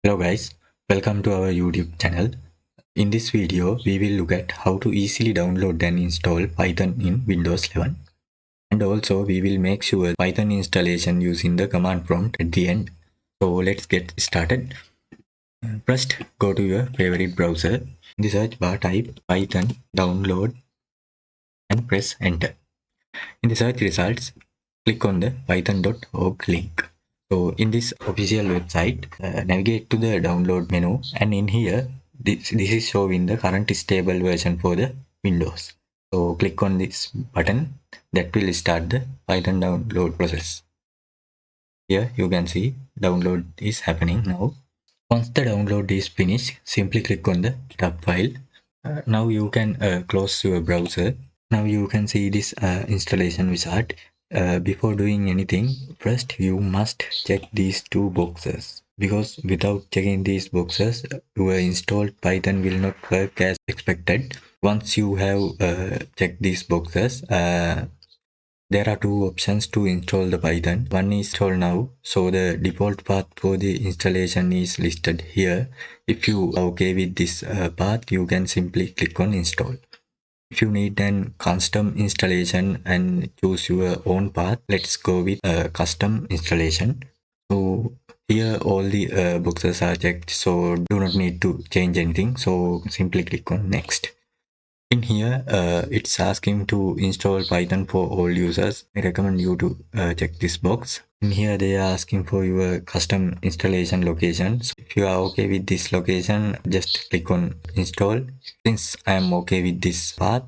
Hello guys, welcome to our YouTube channel. In this video, we will look at how to easily download and install Python in Windows 11. And also we will make sure Python installation using the command prompt at the end. So let's get started. First, go to your favorite browser. In the search bar, type Python download and press enter. In the search results, click on the python.org link. So in this official website, navigate to the download menu, and in here, this is showing the current stable version for the Windows. So click on this button, that will start the Python download process. Here you can see download is happening now. Once the download is finished, simply click on the tab file. Now you can close your browser. Now you can see this installation wizard. Before doing anything, first you must check these two boxes, because without checking these boxes, your installed Python will not work as expected. Once you have checked these boxes, there are two options to install the Python. One is install now. So the default path for the installation is listed here. If you are okay with this path, you can simply click on install. If you need an custom installation and choose your own path, let's go with custom installation. So here all the boxes are checked, so do not need to change anything. So simply click on next. In here, it's asking to install Python for all users. I recommend you to check this box. In here, they are asking for your custom installation location. So if you are okay with this location, just click on install. Since I am okay with this path,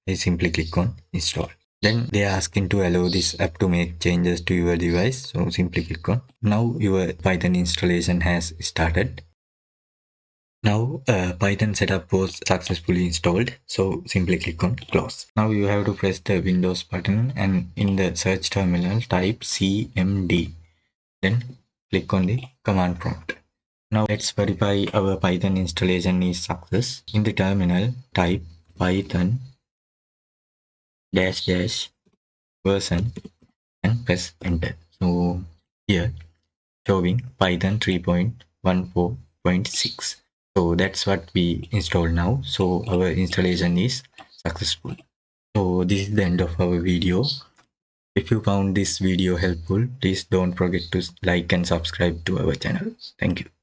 I simply click on install. Then they are asking to allow this app to make changes to your device. So simply click on. Now your Python installation has started. Now Python setup was successfully installed, so simply click on close. Now you have to press the Windows button and in the search terminal type cmd, then click on the command prompt. Now let's verify our Python installation is success. In the terminal type python dash dash version and press enter. So here showing Python 3.14.6. So that's what we installed now. So our installation is successful. So this is the end of our video. If you found this video helpful, please don't forget to like and subscribe to our channel. Thank you.